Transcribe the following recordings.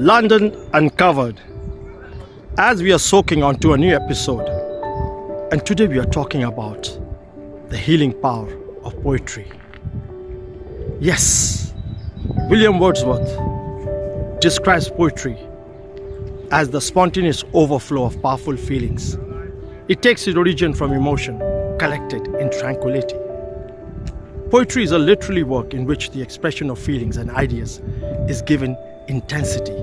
London Uncovered. As we are soaking onto a new episode, and today we are talking about the healing power of poetry. Yes, William Wordsworth describes poetry as the spontaneous overflow of powerful feelings. It takes its origin from emotion collected in tranquility. Poetry is a literary work in which the expression of feelings and ideas is given intensity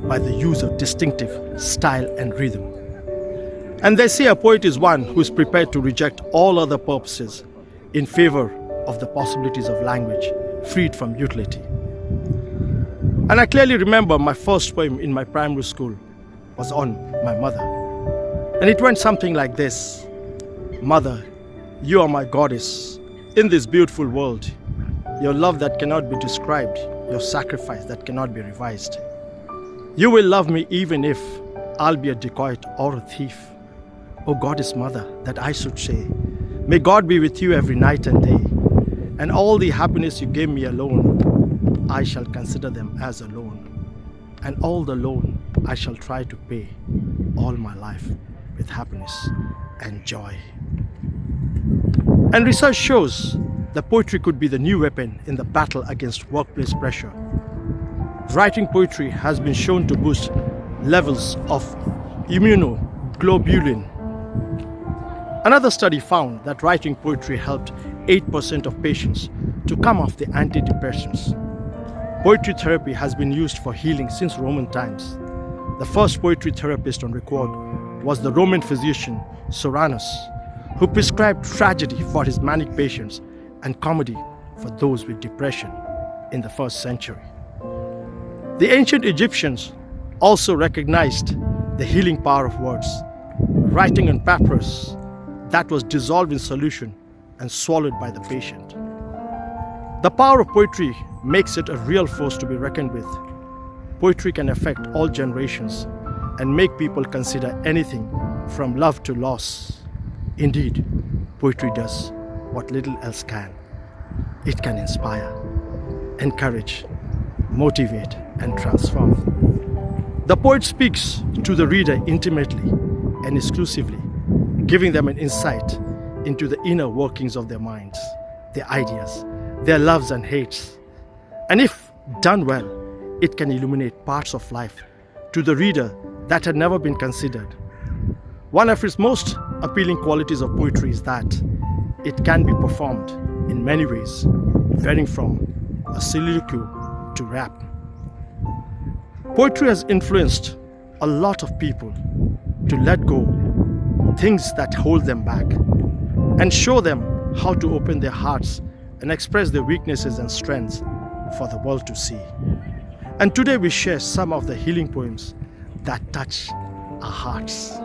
by the use of distinctive style and rhythm. And they say a poet is one who is prepared to reject all other purposes in favor of the possibilities of language freed from utility. And I clearly remember my first poem in my primary school was on my mother. And it went something like this: Mother, you are my goddess in this beautiful world. Your love that cannot be described, your sacrifice that cannot be revised. You will love me even if I'll be a dacoit or a thief. O goddess mother, that I should say, may God be with you every night and day, and all the happiness you gave me alone, I shall consider them as a loan, and all the loan I shall try to pay all my life with happiness and joy. And research shows that poetry could be the new weapon in the battle against workplace pressure. Writing poetry has been shown to boost levels of immunoglobulin. Another study found that writing poetry helped 8% of patients to come off the antidepressants. Poetry therapy has been used for healing since Roman times. The first poetry therapist on record was the Roman physician Soranus, who prescribed tragedy for his manic patients and comedy for those with depression in the first century. The ancient Egyptians also recognized the healing power of words, writing on papyrus that was dissolved in solution and swallowed by the patient. The power of poetry makes it a real force to be reckoned with. Poetry can affect all generations and make people consider anything from love to loss. Indeed, poetry does what little else can. It can inspire, encourage, motivate, and transform. The poet speaks to the reader intimately and exclusively, giving them an insight into the inner workings of their minds, their ideas, their loves and hates. And if done well, it can illuminate parts of life to the reader that had never been considered. One of its most appealing qualities of poetry is that it can be performed in many ways, varying from a soliloquy to rap. Poetry has influenced a lot of people to let go things that hold them back and show them how to open their hearts and express their weaknesses and strengths for the world to see. And today we share some of the healing poems that touch our hearts.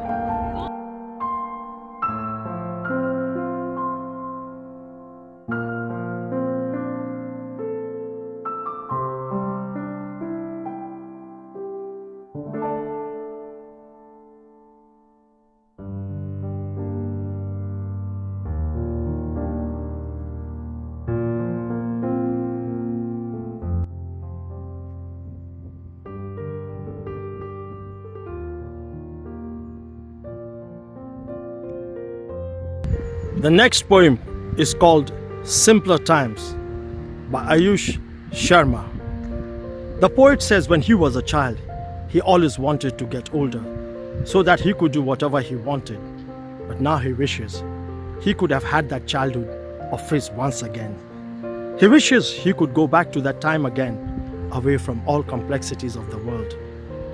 The next poem is called Simpler Times by Ayush Sharma. The poet says when he was a child, he always wanted to get older so that he could do whatever he wanted. But now he wishes he could have had that childhood of his once again. He wishes he could go back to that time again, away from all complexities of the world,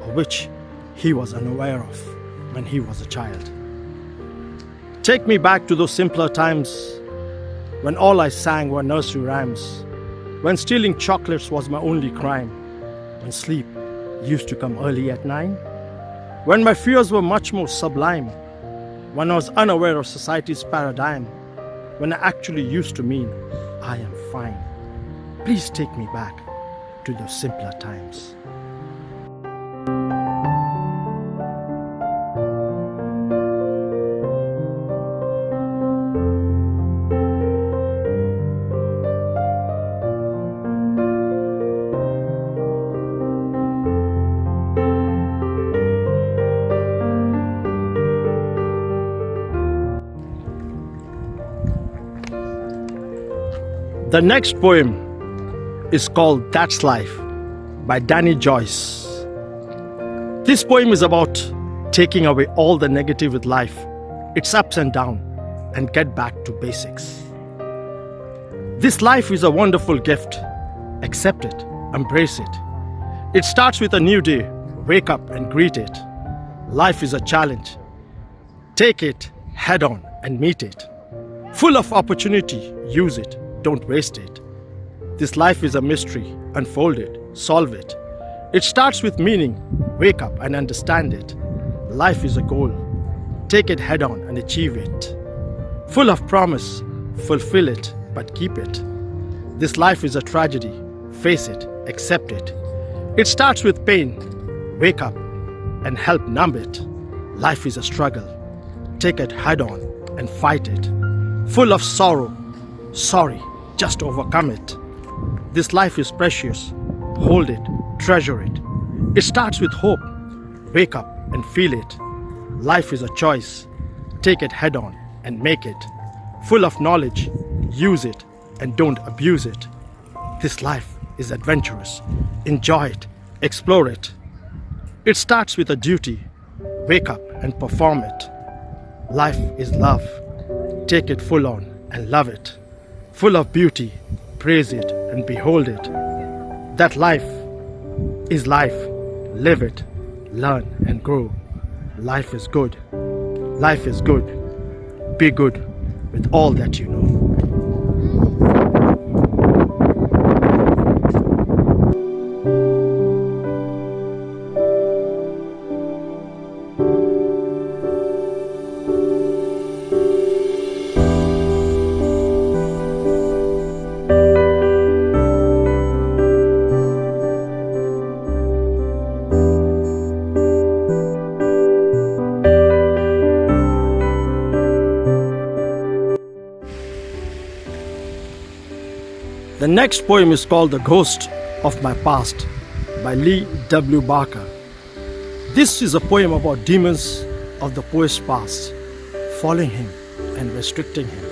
of which he was unaware of when he was a child. Take me back to those simpler times when all I sang were nursery rhymes, when stealing chocolates was my only crime, when sleep used to come early at 9, when my fears were much more sublime, when I was unaware of society's paradigm, when I actually used to mean I am fine. Please take me back to those simpler times. The next poem is called That's Life by Danny Joyce. This poem is about taking away all the negative with life, its ups and downs, and get back to basics. This life is a wonderful gift. Accept it, embrace it. It starts with a new day. Wake up and greet it. Life is a challenge. Take it head on and meet it. Full of opportunity, use it, don't waste it. This life is a mystery. Unfold it, solve it. It starts with meaning. Wake up and understand it. Life is a goal. Take it head on and achieve it. Full of promise, fulfill it, but keep it. This life is a tragedy. Face it, accept it. It starts with pain. Wake up and help numb it. Life is a struggle. Take it head on and fight it. Full of sorrow. Sorry, just overcome it. This life is precious. Hold it, treasure it. It starts with hope. Wake up and feel it. Life is a choice. Take it head on and make it. Full of knowledge. Use it and don't abuse it. This life is adventurous. Enjoy it. Explore it. It starts with a duty. Wake up and perform it. Life is love. Take it full on and love it. Full of beauty. Praise it and behold it. That life is life. Live it. Learn and grow. Life is good. Life is good. Be good with all that you know. The next poem is called The Ghost of My Past by Lee W. Barker. This is a poem about demons of the poet's past, following him and restricting him.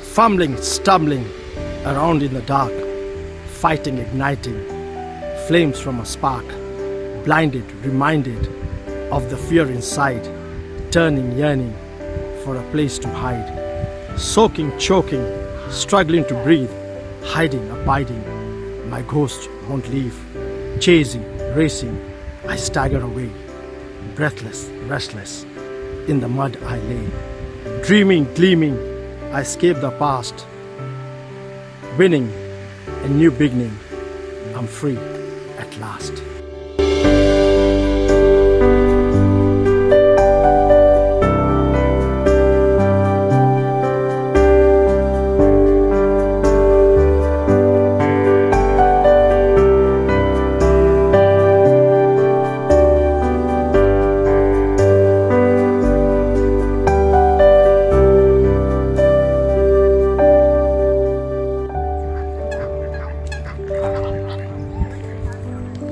Fumbling, stumbling around in the dark, fighting, igniting, flames from a spark, blinded, reminded of the fear inside, turning, yearning for a place to hide, soaking, choking, struggling to breathe, hiding, abiding. My ghost won't leave. Chasing, racing, I stagger away. Breathless, restless, in the mud I lay. Dreaming, gleaming, I escape the past. Winning, a new beginning. I'm free at last.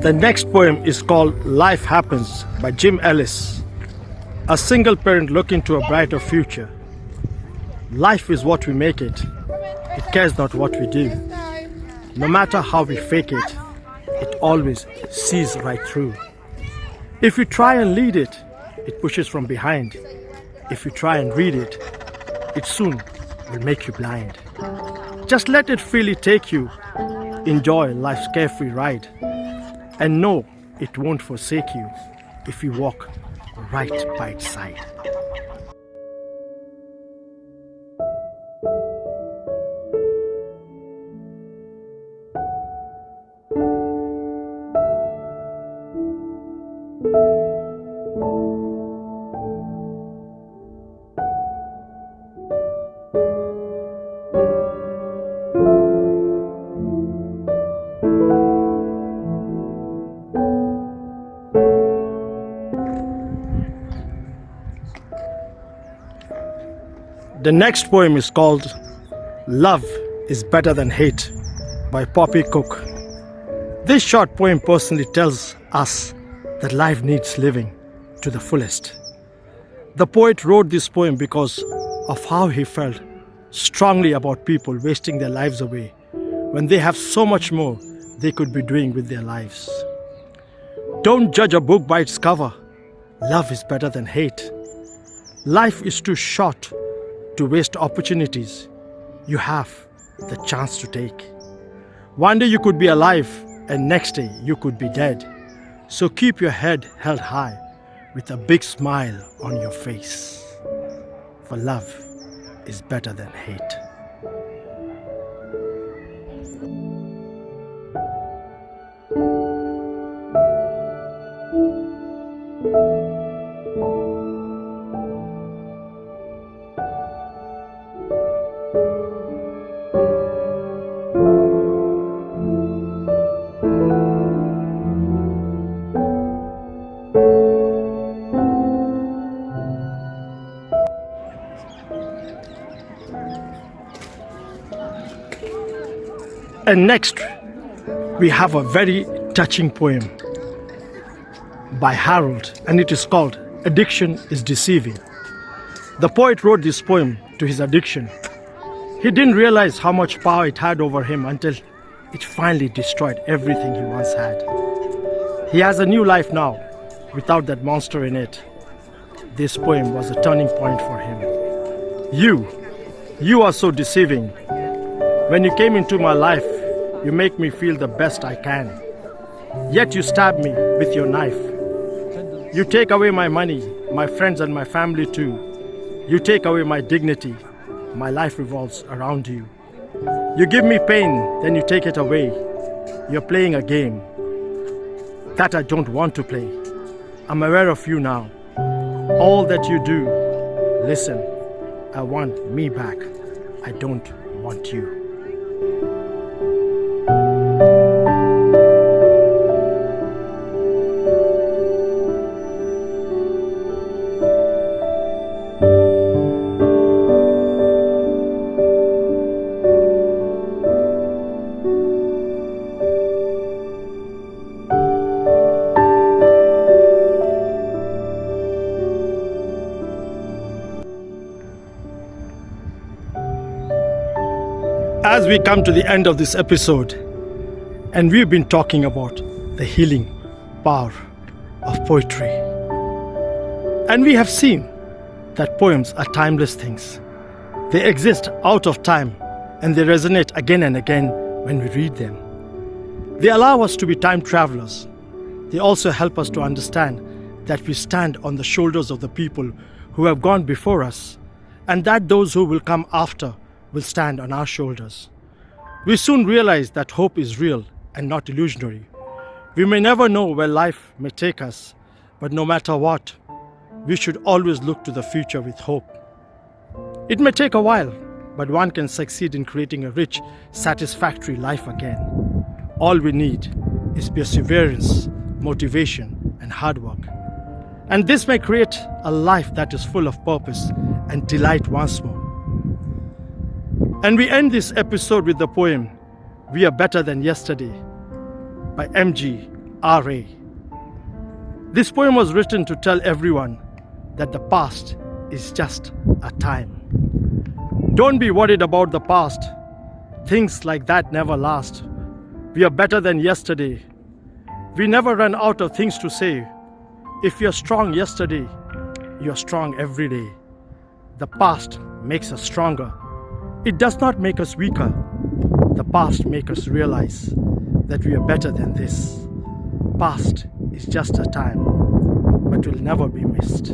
The next poem is called Life Happens by Jim Ellis. A single parent looking to a brighter future. Life is what we make it. It cares not what we do. No matter how we fake it, it always sees right through. If you try and lead it, it pushes from behind. If you try and read it, it soon will make you blind. Just let it freely take you. Enjoy life's carefree ride. And know it won't forsake you if you walk right by its side. The next poem is called Love is Better Than Hate by Poppy Cook. This short poem personally tells us that life needs living to the fullest. The poet wrote this poem because of how he felt strongly about people wasting their lives away when they have so much more they could be doing with their lives. Don't judge a book by its cover. Love is better than hate. Life is too short to waste opportunities you have the chance to take. One day you could be alive and next day you could be dead. So keep your head held high with a big smile on your face. For love is better than hate. And next, we have a very touching poem by Harold, and it is called Addiction is Deceiving. The poet wrote this poem to his addiction. He didn't realize how much power it had over him until it finally destroyed everything he once had. He has a new life now, without that monster in it. This poem was a turning point for him. You are so deceiving. When you came into my life, you make me feel the best I can. Yet you stab me with your knife. You take away my money, my friends and my family too. You take away my dignity. My life revolves around you. You give me pain, then you take it away. You're playing a game that I don't want to play. I'm aware of you now. All that you do, listen, I want me back. I don't want you. As we come to the end of this episode, and we've been talking about the healing power of poetry, and we have seen that poems are timeless things. They exist out of time and they resonate again and again when we read them. They allow us to be time travelers. They also help us to understand that we stand on the shoulders of the people who have gone before us, and that those who will come after will stand on our shoulders. We soon realize that hope is real and not illusionary. We may never know where life may take us, but no matter what, we should always look to the future with hope. It may take a while, but one can succeed in creating a rich, satisfactory life again. All we need is perseverance, motivation, and hard work. And this may create a life that is full of purpose and delight once more. And we end this episode with the poem, We Are Better Than Yesterday, by M.G.R.A. This poem was written to tell everyone that the past is just a time. Don't be worried about the past. Things like that never last. We are better than yesterday. We never run out of things to say. If you're strong yesterday, you're strong every day. The past makes us stronger. It does not make us weaker. The past makes us realize that we are better than this. Past is just a time, but will never be missed.